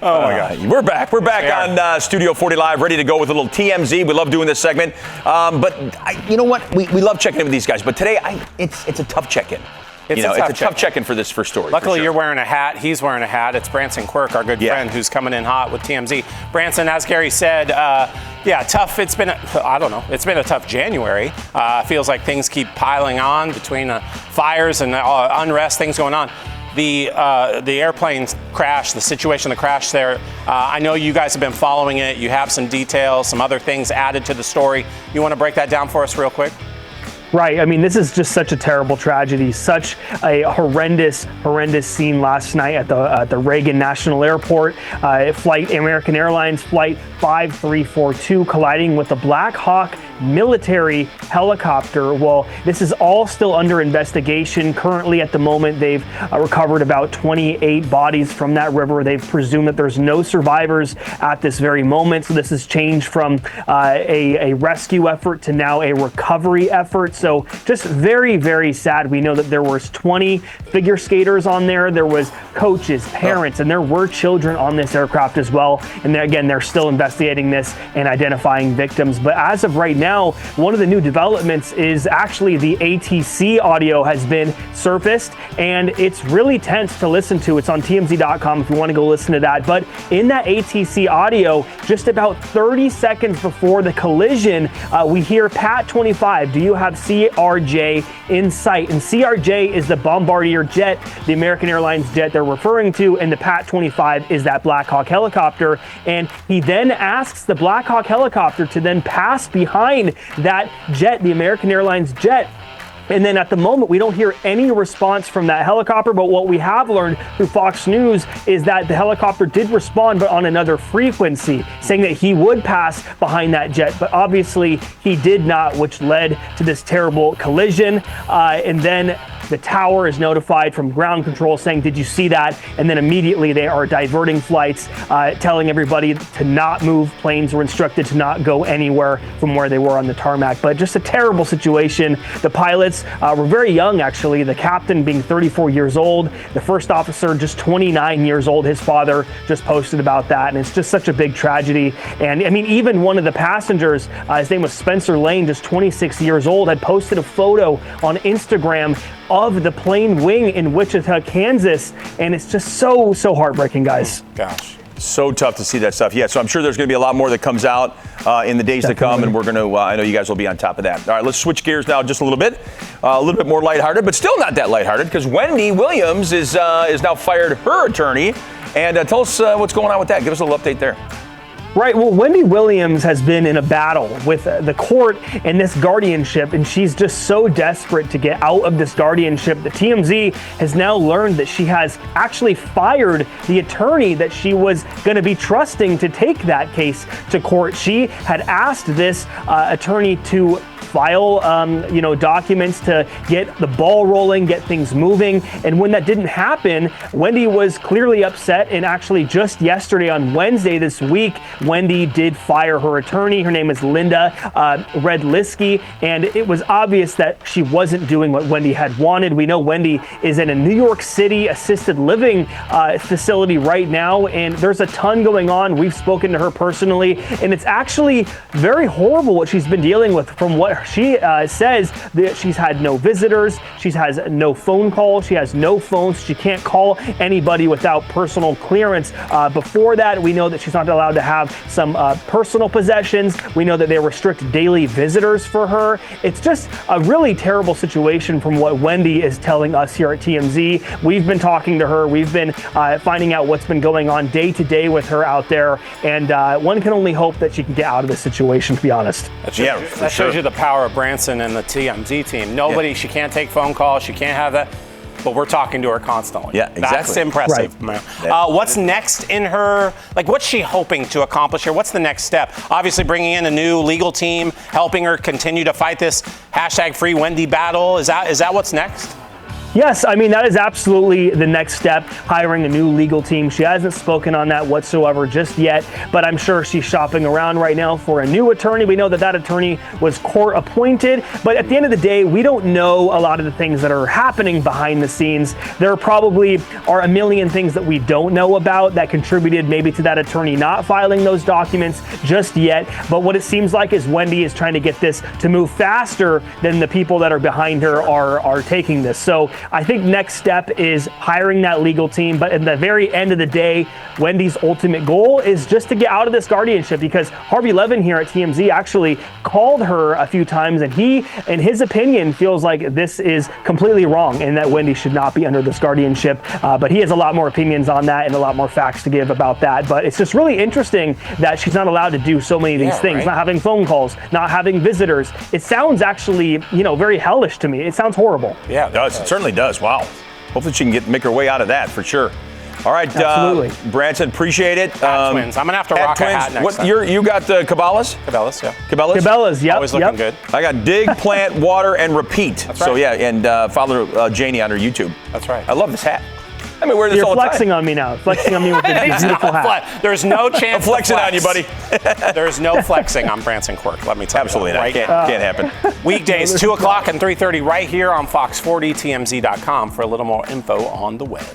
Oh, my God. We're back. We're back on Studio 40 Live, ready to go with a little TMZ. We love doing this segment. You know what? We love checking in with these guys. But today, it's a tough check-in. It's a tough check-in for this first story. Luckily, you're wearing a hat. He's wearing a hat. It's Branson Quirk, our good friend, who's coming in hot with TMZ. Branson, as Gary said, tough. It's been a tough January. Feels like things keep piling on between fires and unrest, things going on. The airplane crash, the situation, the crash there, I know you guys have been following it. You have some details, some other things added to the story. You want to break that down for us real quick? Right. I mean, this is just such a terrible tragedy, such a horrendous scene last night at the Reagan National Airport. American Airlines Flight 5342 colliding with a Black Hawk military helicopter. Well, this is all still under investigation. Currently, at the moment, they've recovered about 28 bodies from that river. They've presumed that there's no survivors at this very moment. So this has changed from a rescue effort to now a recovery effort. So just very, very sad. We know that there was 20 figure skaters on there. There was coaches, parents, and there were children on this aircraft as well. And again, they're still investigating this and identifying victims. But as of right now, one of the new developments is actually the ATC audio has been surfaced, and it's really tense to listen to. It's on TMZ.com if you want to go listen to that. But in that ATC audio, just about 30 seconds before the collision, we hear Pat 25, do you have CRJ in sight? And CRJ is the Bombardier jet, the American Airlines jet they're referring to, and the Pat 25 is that Black Hawk helicopter. And he then asks the Black Hawk helicopter to then pass behind that jet, the American Airlines jet. And then at the moment, we don't hear any response from that helicopter. But what we have learned through Fox News is that the helicopter did respond, but on another frequency, saying that he would pass behind that jet. But obviously, he did not, which led to this terrible collision. And then the tower is notified from ground control saying, did you see that? And then immediately they are diverting flights, telling everybody to not move. Planes were instructed to not go anywhere from where they were on the tarmac. But just a terrible situation. The pilots were very young, actually. The captain being 34 years old. The first officer just 29 years old. His father just posted about that. And it's just such a big tragedy. And I mean, even one of the passengers, his name was Spencer Lane, just 26 years old, had posted a photo on Instagram of the plane wing in Wichita, Kansas. And it's just so heartbreaking, guys. Gosh. So tough to see that stuff. Yeah, so I'm sure there's going to be a lot more that comes out in the days to come, and we're going to, I know you guys will be on top of that. All right, let's switch gears now just a little bit more lighthearted, but still not that lighthearted, because Wendy Williams is now fired her attorney. And tell us what's going on with that. Give us a little update there. Right. Well, Wendy Williams has been in a battle with the court and this guardianship, and she's just so desperate to get out of this guardianship. The TMZ has now learned that she has actually fired the attorney that she was going to be trusting to take that case to court. She had asked this attorney to file, documents to get the ball rolling, get things moving. And when that didn't happen, Wendy was clearly upset. And actually just yesterday on Wednesday this week, Wendy did fire her attorney. Her name is Linda Redlisky. And it was obvious that she wasn't doing what Wendy had wanted. We know Wendy is in a New York City assisted living facility right now. And there's a ton going on. We've spoken to her personally. And it's actually very horrible what she's been dealing with. From what she says, that she's had no visitors, she has no phone calls, she has no phones, she can't call anybody without personal clearance. Before that, we know that she's not allowed to have some personal possessions. We know that they restrict daily visitors for her. It's just a really terrible situation from what Wendy is telling us here at TMZ. We've been talking to her. We've been finding out what's been going on day to day with her out there. And one can only hope that she can get out of this situation, to be honest. That shows you the power of Branson and the TMZ team. Nobody, she can't take phone calls, she can't have that, but we're talking to her constantly. Yeah, exactly. That's impressive. Right. What's next in her, what's she hoping to accomplish here? What's the next step? Obviously bringing in a new legal team, helping her continue to fight this #FreeWendy battle. Is that what's next? Yes, I mean, that is absolutely the next step, hiring a new legal team. She hasn't spoken on that whatsoever just yet, but I'm sure she's shopping around right now for a new attorney. We know that that attorney was court appointed, but at the end of the day, we don't know a lot of the things that are happening behind the scenes. There probably are a million things that we don't know about that contributed maybe to that attorney not filing those documents just yet. But what it seems like is Wendy is trying to get this to move faster than the people that are behind her are taking this. So I think next step is hiring that legal team. But at the very end of the day, Wendy's ultimate goal is just to get out of this guardianship, because Harvey Levin here at TMZ actually called her a few times, and he, in his opinion, feels like this is completely wrong and that Wendy should not be under this guardianship. But he has a lot more opinions on that and a lot more facts to give about that. But it's just really interesting that she's not allowed to do so many of these things, right? Not having phone calls, not having visitors. It sounds actually, very hellish to me. It sounds horrible. Yeah, it does. It certainly does. Wow. Hopefully she can make her way out of that for sure. All right, Branson, appreciate it. Twins. I'm gonna have to rock a hat next time. You got the Cabela's? Cabela's, yeah. Cabela's, yep. Always looking good. I got dig, plant, water, and repeat. That's So right. yeah, and follow Janie on her YouTube. That's right. I love this hat. I mean, wear this You're all the time. flexing on me now. Flexing on me with this beautiful hat. There's no chance. I'm flexing on you, buddy. There's no flexing on Branson Quirk. Let me tell Absolutely you. not. Right? Can't happen. Weekdays, 2 o'clock and 3:30 right here on Fox 40, TMZ.com for a little more info on the web.